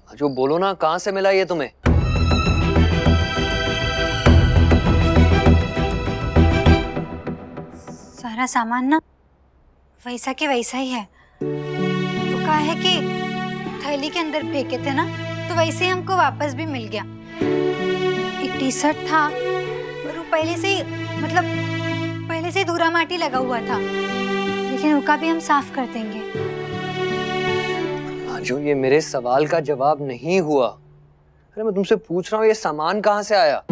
जो बोलो ना, कहाँ से मिला ये तुम्हें? सारा सामान ना वैसा के वैसा ही है। तो कहा है कि थैली के अंदर फेंके थे ना, तो वैसे ही हमको वापस भी मिल गया। एक टी शर्ट था और वो पहले से ही धूरा माटी लगा हुआ था, लेकिन उसका भी हम साफ कर देंगे। जो ये मेरे सवाल का जवाब नहीं हुआ। अरे मैं तुमसे पूछ रहा हूँ, ये सामान कहाँ से आया?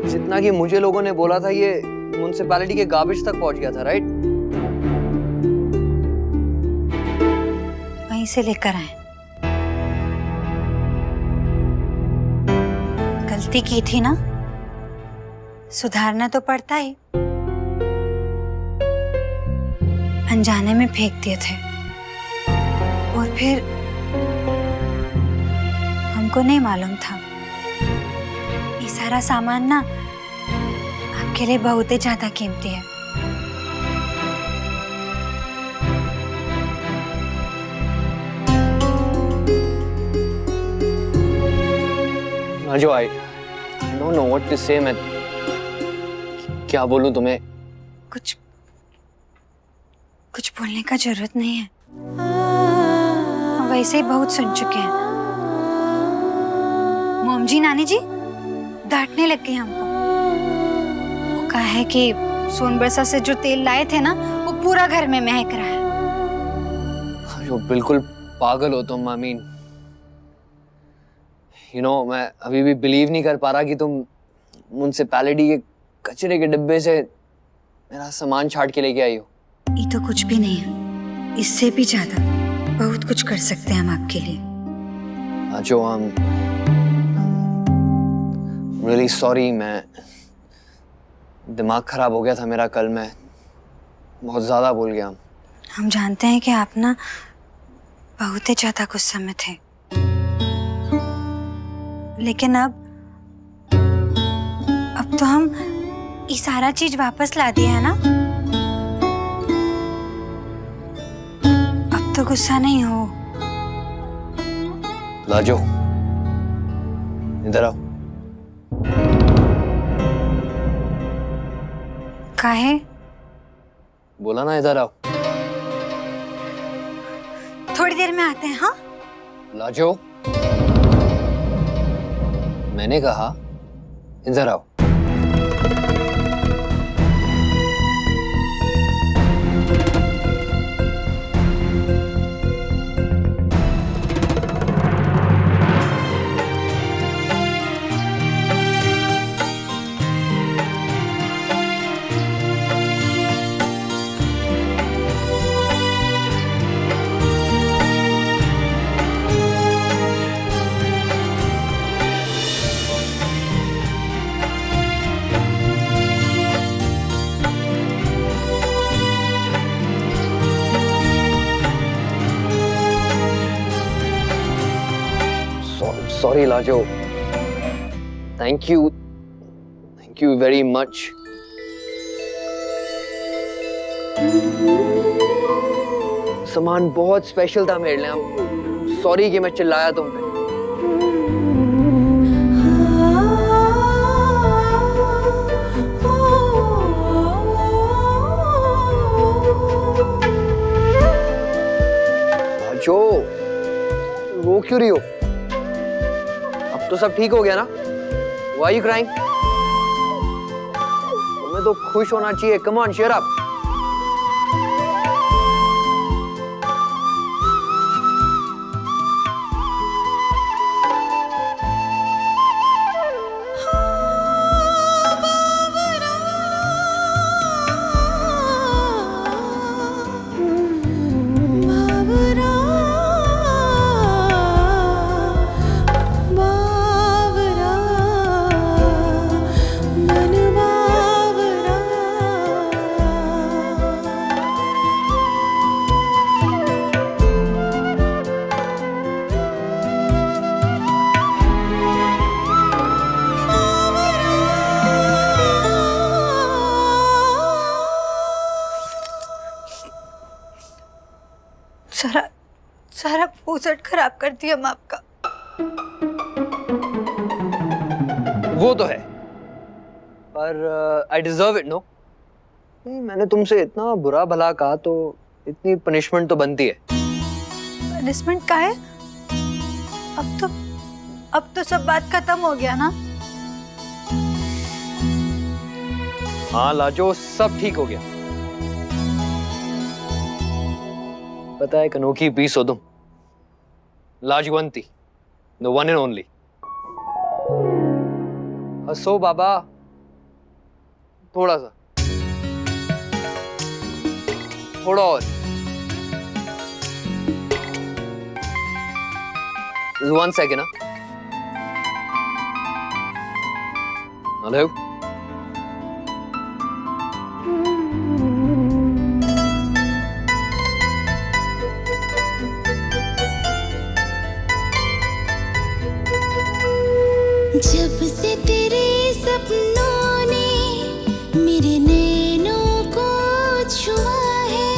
जितना कि मुझे लोगों ने बोला था ये म्युनिसिपैलिटी के गार्बेज तक पहुंच गया था, राइट? वहीं से लेकर आए। गलती की थी ना, सुधारना तो पड़ता ही। अनजाने में फेंक दिए थे और फिर हमको नहीं मालूम था ये सारा सामान ना आपके लिए बहुत ही ज्यादा कीमती है। जो I don't know what to say। मैं क्या बोलूं तुम्हें? कुछ बोलने का जरूरत नहीं है, हम वैसे ही बहुत सुन चुके हैं। मॉम जी, नानी जी डांटने लग गई हमको। वो कहा है कि सोनबरसा से जो तेल लाए थे ना, वो पूरा घर में महक रहा है। जो बिल्कुल पागल हो तुम। I mean, मैं अभी भी बिलीव नहीं कर पा रहा कि तुम म्युनिसिपैलिटी के कचरे के डिब्बे से मेरा सामान छाट के लेके आई हो। ये तो कुछ भी नहीं है, इससे भी ज्यादा बहुत कुछ कर सकते हैं हम आपके लिए। जो हम रियली सॉरी। मैं दिमाग खराब हो गया था मेरा कल, मैं बहुत ज्यादा बोल गया। हम जानते हैं कि आप ना बहुत ही ज्यादा गुस्से में थे, लेकिन अब तो हम ये सारा चीज वापस ला दिया है ना। अब तो गुस्सा नहीं हो। लाजो, इधर आओ। काहे? बोला ना इधर आओ। थोड़ी देर में आते हैं। हाँ लाजो, मैंने कहा इधर आओ। Sorry, Lajo. Thank you very much. सामान बहुत स्पेशल था मेरे लिए। सॉरी कि मैं चिल्लाया तुम पे। लाजो, रो क्यों रही हो? तो सब ठीक हो गया ना? Why are you crying? तुम्हें तो खुश होना चाहिए। Come on, cheer up. सारा पोसट खराब कर दिया हम आपका। वो तो है, पर आई डिजर्व इट। नो, मैंने तुमसे इतना बुरा भला कहा तो इतनी पनिशमेंट तो बनती है। पनिशमेंट का है? अब तो सब बात खत्म हो गया ना। हाँ लाजो, सब ठीक हो गया। पता है, एक अनोखी पीस हो तुम, लाजवंती, द वन एंड ओनली। हंसो बाबा, थोड़ा सा, थोड़ा और। One second, huh? Hello? जब से तेरे सपनों ने मेरे नैनों को छुआ है,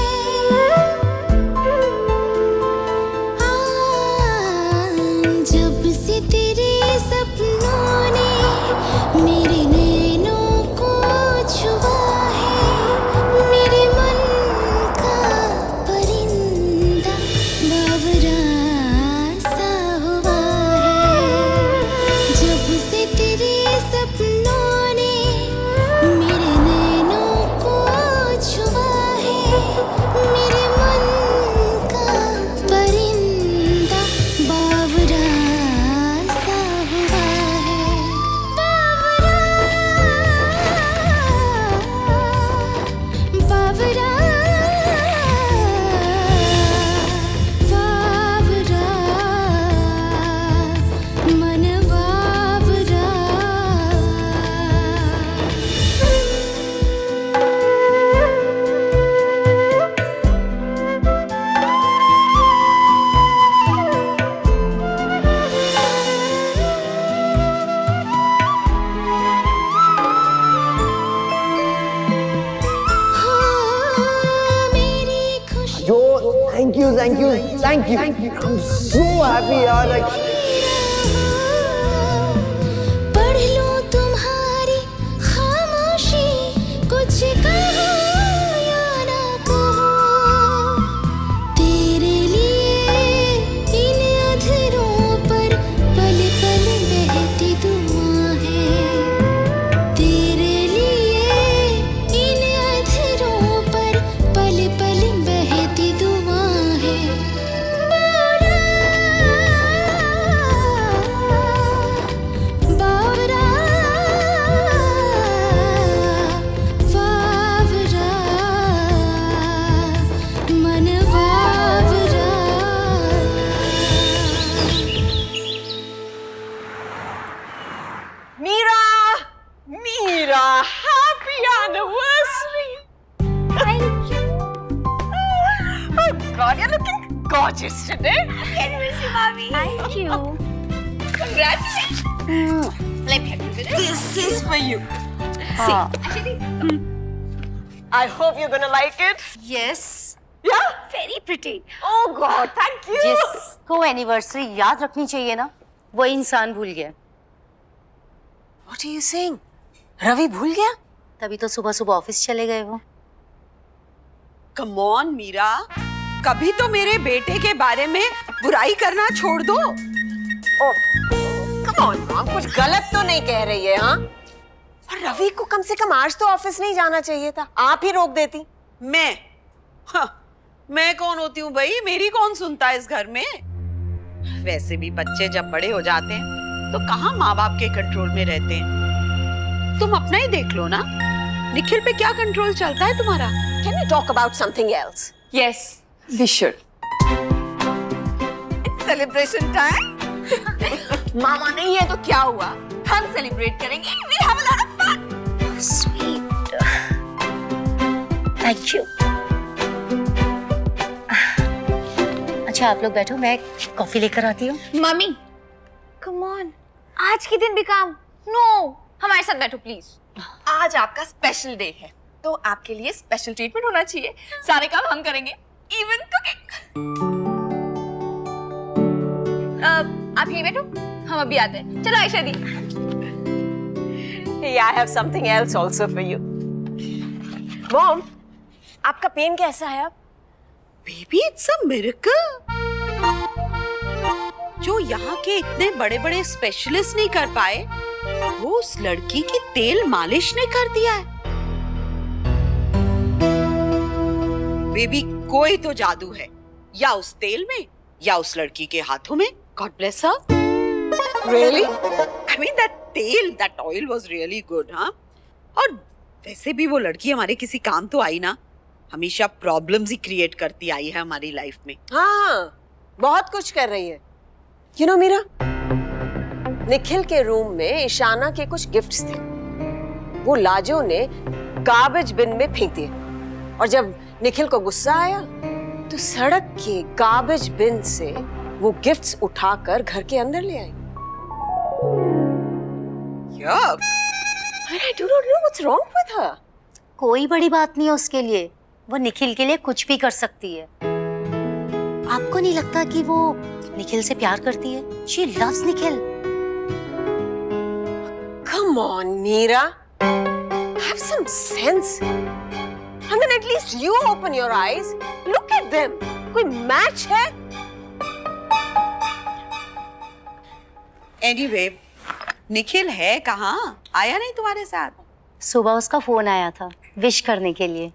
जब से तेरे सपनों ने मेरे नैनों को छुआ है, मेरे मन का परिंदा बावरा सा हुआ है। जब से तेरे सपनों ने मेरे नैनों को छुआ है, मेरे मन का परिंदा बावरा सा हुआ है। बावरा बावरा बावरा मन बावरा। मेरी खुशी जो thank you thank you thank you, I am so happy यार। पढ़ लो तुम्हारी खामोशी, कुछ कहो या ना कहो, तेरे लिए इन अधरों पर पल पल बहती दुआ है, तेरे लिए इन अधरों पर पल पल बहती दुआ है। बावरा बावरा मन बावरा। Meera! Meera! Happy anniversary! Thank you! Oh God, you're looking gorgeous today! Happy anniversary, Mommy! Thank you! Congratulations! Let me help you with it. This is for you. See, actually, I hope you're gonna like it. Yes, Yeah? Very pretty. Oh God, thank you! जिसको anniversary याद रखनी चाहिए ना, वो इंसान भूल गया। What are you saying? Ravi भूल गया? तभी तो सुबह सुबह ऑफिस चले गए वो। कम ऑन मीरा, कभी तो मेरे बेटे के बारे में बुराई करना छोड़ दो। Come on, Mom, कुछ गलत तो नहीं कह रही है, हाँ? और रवि को कम से कम आज तो ऑफिस नहीं जाना चाहिए था, आप ही रोक देती। मैं हाँ, मैं कौन होती हूँ भाई, मेरी कौन सुनता है इस घर में। वैसे भी बच्चे जब बड़े हो जाते हैं तो कहाँ माँ बाप के कंट्रोल में रहते हैं। तुम अपना ही देख लो ना, निखिल पे क्या कंट्रोल चलता है तुम्हारा। Can we talk about something else? Yes, we should. It's celebration time. मामा नहीं है तो क्या हुआ? हम सेलिब्रेट करेंगे। We'll have a lot of fun. Sweet, thank you. अच्छा आप लोग बैठो, मैं कॉफी लेकर आती हूँ। Mummy, come on. आज के दिन भी काम? No, हमारे साथ बैठो प्लीज। आज आपका स्पेशल डे है, तो आपके लिए स्पेशल ट्रीटमेंट होना चाहिए। सारे काम हम करेंगे, इवन कुकिंग। आप यहीं बैठो, हम अभी आते हैं। चलो आयशा दी। Hey, I have something else also for you. Mom, आपका पेन कैसा है अब? Baby it's a miracle. जो यहाँ के इतने बड़े बड़े स्पेशलिस्ट नहीं कर पाए, वो उस लड़की की तेल मालिश ने कर दिया है। बेबी कोई तो जादू है, या उस तेल में या उस लड़की के हाथों में। God bless her. Really? I mean that oil was really good, हाँ? और वैसे भी वो लड़की हमारे किसी काम तो आई ना, हमेशा प्रॉब्लम्स ही क्रिएट करती आई है हमारी लाइफ में। हाँ, बहुत कुछ कर रही है। You know मीरा, निखिल के रूम में ईशाना के कुछ गिफ्ट्स थे, वो लाजो ने गार्बेज बिन में फेंक दिए, और जब निखिल को गुस्सा आया तो सड़क के गार्बेज बिन से वो गिफ्ट्स उठाकर घर के अंदर ले आई। Yuck. I do not know what's wrong with her. कोई बड़ी बात नहीं है उसके लिए, वो निखिल के लिए कुछ भी कर सकती है। आपको नहीं लगता कि वो निखिल से प्यार करती है? She loves Nikhil. Come on, Meera. Have some sense. And then at least you open your eyes. Look at them. कोई मैच है? Anyway, निखिल है कहाँ? आया नहीं तुम्हारे साथ? सुबह उसका फोन आया था विश करने के लिए।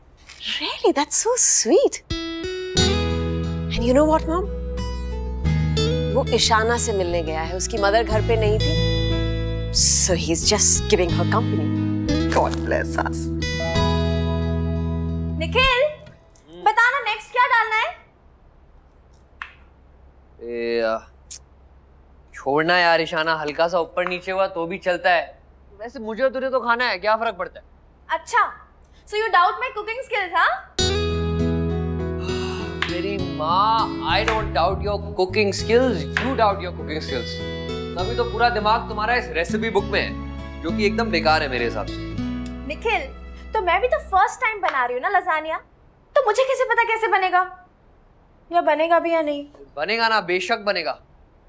Really, that's so sweet. And you know what, Mom? वो ईशाना से मिलने गया है, उसकी मदर घर पे नहीं थी, so he's just giving her company. God bless us. Nikhil, बताना नेक्स्ट क्या डालना है? छोड़ना यार ईशाना, हल्का सा ऊपर नीचे हुआ तो भी चलता है। वैसे मुझे और तुझे तो खाना है, क्या फर्क पड़ता है? अच्छा, so you doubt my cooking skills, हाँ? मेरी माँ, I don't doubt your cooking skills, you doubt your cooking skills. तभी तो पूरा दिमाग तुम्हारा इस रेसिपी बुक में है, जो कि एकदम बेकार है मेरे हिसाब से। निखिल, तो मैं भी तो फर्स्ट टाइम बना रही हूँ ना लसानिया, तो मुझे कैसे पता कैसे बनेगा, या बनेगा भी या नहीं? बनेगा ना, बेशक बनेगा,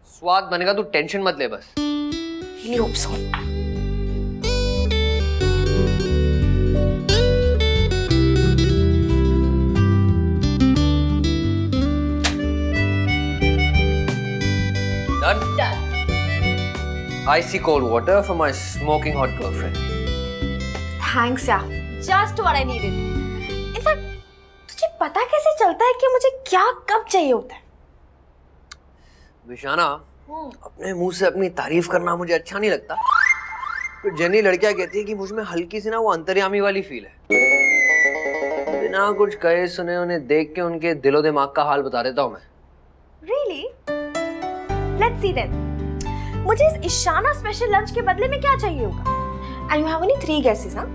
स्वाद बनेगा, तू टेंशन मत ले बस। Really hope so. Done? Done. Icy cold water for my smoking hot girlfriend. Thanks यार, just what I needed. In fact, तुझे पता कैसे चलता है कि मुझे क्या कब चाहिए होता है? विशाना, अपने मुंह से अपनी तारीफ करना मुझे अच्छा नहीं लगता, तो जनी लड़कियां कहती है कि मुझ में हल्की सी ना वो अंतर्यामी वाली फील है। बिना कुछ कहे सुने उन्हें देख के उनके दिलो दिमाग का हाल बता देता हूँ मैं। Really? Let's see then. मुझे इस ईशाना स्पेशल लंच के बदले में क्या चाहिए होगा? And you have only 3 guesses, हाँ?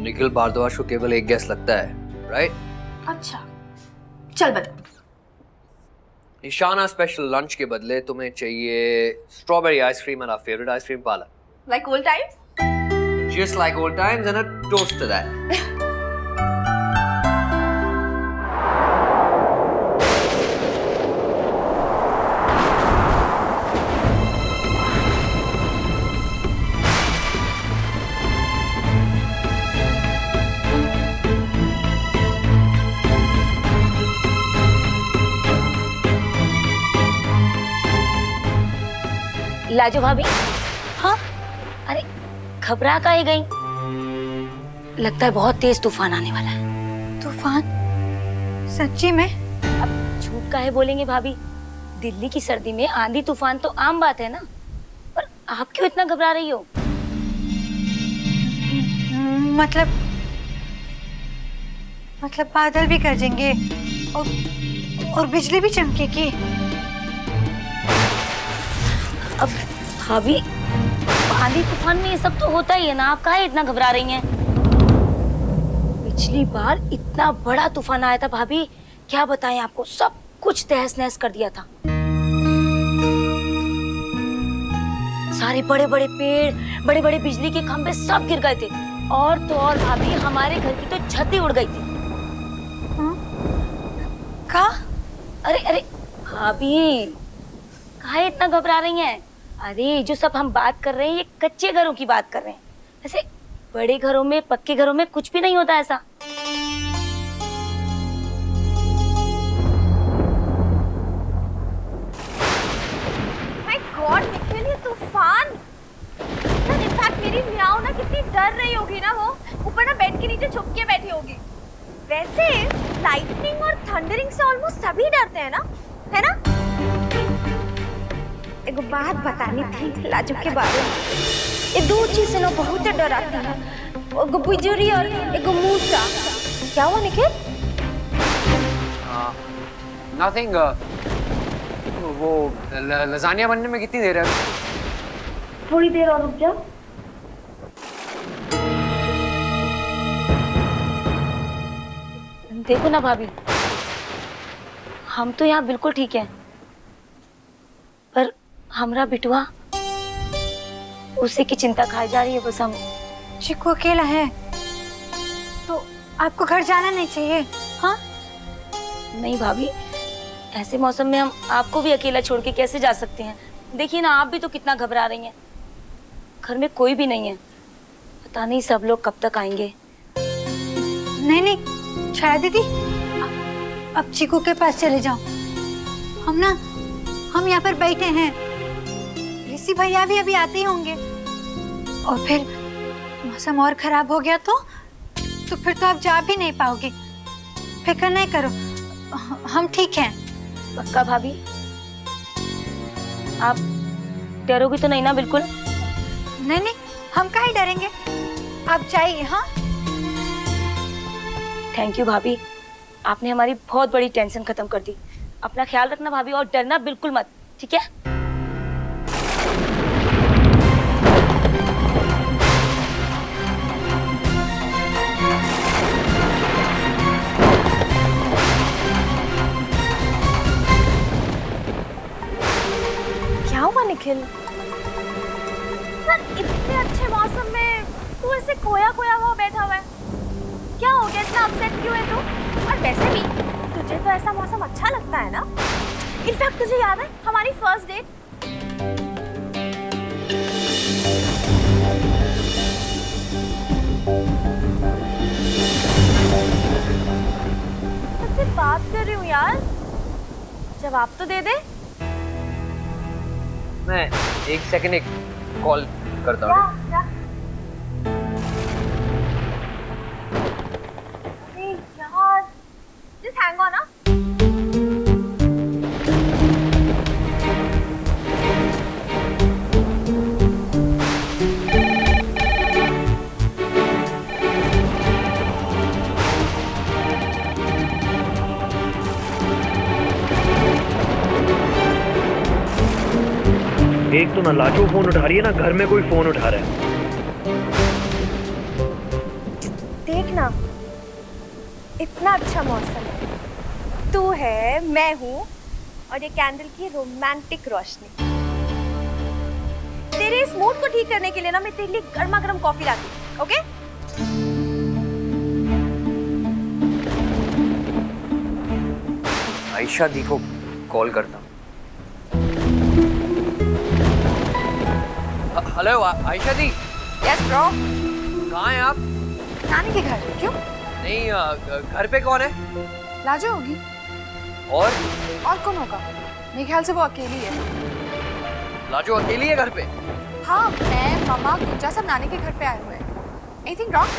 निखिल भारद्वाज को केवल एक गैस लगता है, राइट? अच्छा, चल बता। ईशाना स्पेशल लंच के बदले तुम्हें चाहिए स्ट्रॉबेरी आइसक्रीम, मेरा favourite ice cream parlour. Like old times? Just like old times and a toast to that. Lajo भाभी, हाँ, अरे घबरा काहे गई? लगता है बहुत तेज तूफान आने वाला है। तूफान? सच्ची में? अब झूठ काहे बोलेंगे भाभी? दिल्ली की सर्दी में आंधी तूफान तो आम बात है ना, पर आप क्यों इतना घबरा रही हो? मतलब बादल भी गरजेंगे और बिजली भी चमकेगी। अब भाभी, आंधी तूफान में ये सब तो होता ही है ना, आप काहे इतना घबरा रही हैं? पिछली बार इतना बड़ा तूफान आया था भाभी, क्या बताएं आपको, सब कुछ तहस नहस कर दिया था। सारे बड़े बड़े पेड़, बड़े बड़े बिजली के खंभे सब गिर गए थे, और तो और भाभी हमारे घर की तो छत ही उड़ गई थी। का? अरे अरे भाभी, काहे इतना घबरा रही हैं? अरे जो सब हम बात कर रहे हैं ये कच्चे घरों की बात कर रहे हैं। ऐसे बड़े घरों में, पक्के घरों में कुछ भी नहीं होता ऐसा। माय गॉड निखिल, ये तूफान। इनफैक्ट मेरी मियाओ ना कितनी डर रही होगी ना, वो ऊपर ना बेड के नीचे छुप के बैठी होगी। वैसे लाइटनिंग और थंडरिंग से ऑलमोस्ट सभी डरते हैं ना, है ना? एक बात बतानी थी लाजू के बारे में। ये दो चीजें ना बहुत डराती है, एगो बिजुरी और एगो मूसा। क्या हुआ निखिल? नथिंग। वो लजानिया बनने में कितनी देर है? थोड़ी देर और रुक जाओ। देखो ना भाभी, हम तो यहाँ बिल्कुल ठीक हैं, पर हमरा बिटुआ, उसी की चिंता खाई जा रही है बस हम। चिक्कू अकेला है तो आपको घर जाना नहीं चाहिए। हाँ नहीं भाभी, ऐसे मौसम में हम आपको भी अकेला छोड़ के कैसे जा सकते हैं? देखिए ना, आप भी तो कितना घबरा रही हैं। घर में कोई भी नहीं है, पता नहीं सब लोग कब तक आएंगे। नहीं नहीं छाया दीदी, अब चिक्कू के पास चले जाओ। हम यहाँ पर बैठे हैं, ऋषि भैया भी अभी आते ही होंगे, और फिर मौसम और खराब हो गया तो फिर तो आप जा भी नहीं पाओगे। फिक्र नहीं करो, हम ठीक हैं। पक्का भाभी? आप डरोगी तो नहीं ना? बिल्कुल नहीं नहीं, हम काहे डरेंगे, आप जाइए। हाँ थैंक यू भाभी, आपने हमारी बहुत बड़ी टेंशन खत्म कर दी। अपना ख्याल रखना भाभी, और डरना बिल्कुल मत, ठीक है? क्या हुआ निखिल? इतने अच्छे मौसम में तू ऐसे खोया खोया हुआ बैठा हुआ है, क्या हो गया? इतना अपसेट क्यों है तू? और वैसे भी तुझे तो ऐसा मौसम अच्छा लगता है ना? इनफैक्ट तुझे याद है हमारी फर्स्ट डेट? तुझसे बात कर रही हूँ यार, जवाब तो दे दे। मैं एक सेकंड एक कॉल करता हूँ। यार just hang on ना। एक तो ना लाजो फोन उठा रही है, ना घर में कोई फोन उठा रहा है। देखना, इतना अच्छा मौसम है, तू है, मैं हूँ, और ये कैंडल की रोमांटिक रोशनी। तेरे इस मूड को ठीक करने के लिए ना मैं तेरे लिए गर्मा गर्म कॉफी लाती हूँ, ओके? आयशा दी को कॉल करता हूँ। हेलो आयशा दी। Yes bro. कहाँ हैं आप? नानी के घर। क्यों? नहीं, घर पे कौन है? लाजो होगी। और कौन होगा? मेरे ख्याल से वो अकेली है। लाजो अकेली है घर पे? हाँ, मैं, मम्मा, गुज्जा सब नानी के घर पे आए हुए हैं। Anything wrong?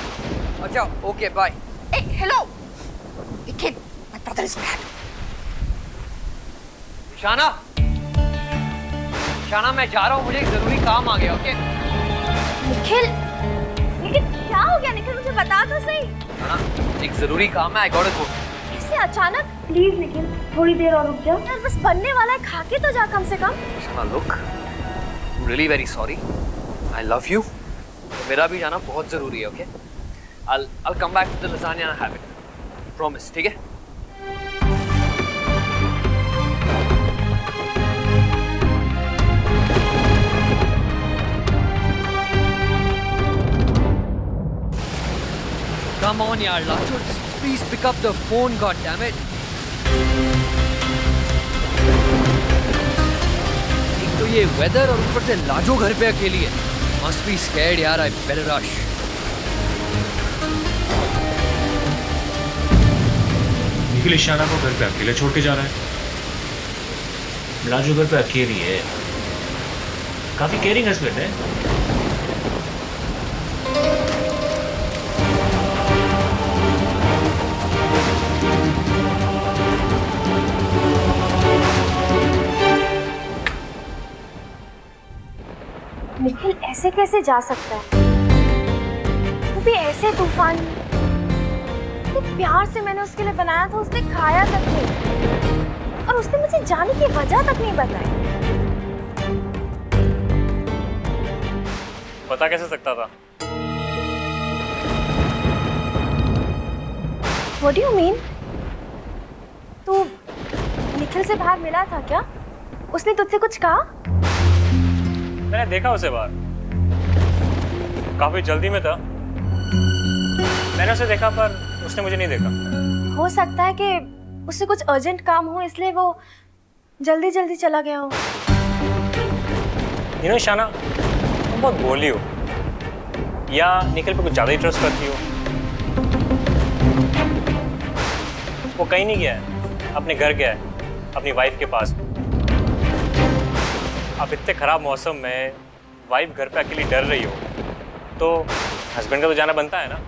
अच्छा, okay bye. Hey, hello. Kid, my brother is bad. शाना, शाना मैं जा रहा हूँ, मुझे एक जरूरी काम आ गया, ओके? निखिल, लेकिन क्या हो गया निखिल, मुझे बता तो सही। शाना, एक जरूरी काम है, I gotta go। इससे अचानक? प्लीज निखिल, थोड़ी देर और रुक जा। यार बस बनने वाला है, खा के तो जा कम से कम। शाना, look, I'm really very sorry. I love you. मेरा भी जाना बहुत जरूरी है, okay? I'll come back to the lasagna and have it. Promise, ठीक है? Come on, yaar, Lacho, just please pick up the phone, goddammit. ये वेदर और ऊपर से लाजो घर पे अकेली है। मस्ट बी स्कैर्ड यार, I better rush. Nikhil Ishana को घर पे अकेले छोड़ के जा रहा है। लाजो घर पे अकेली है, काफी केयरिंग हस्बैंड है। निखिल ऐसे कैसे जा सकता है, वो भी ऐसे तूफान में। इतने प्यार से मैंने उसके लिए बनाया था, उसने खाया तक नहीं, और उसने मुझे जाने की वजह तक नहीं बताई। पता कैसे सकता था? What do you mean? तू निखिल से बाहर मिला था क्या? उसने तुझसे कुछ कहा? मैंने देखा उसे बाहर, काफी जल्दी में था। मैंने उसे देखा पर उसने मुझे नहीं देखा। हो सकता है कि उससे कुछ अर्जेंट काम हो, इसलिए वो जल्दी जल्दी चला गया हो। यू नो ईशाना, तुम बहुत भोली हो, या निखिल पे कुछ ज्यादा ही ट्रस्ट करती हो। वो कहीं नहीं गया है, अपने घर गया है, अपनी वाइफ के पास। अब इतने खराब मौसम में वाइफ घर पे अकेली डर रही हो, तो हस्बैंड का तो जाना बनता है ना।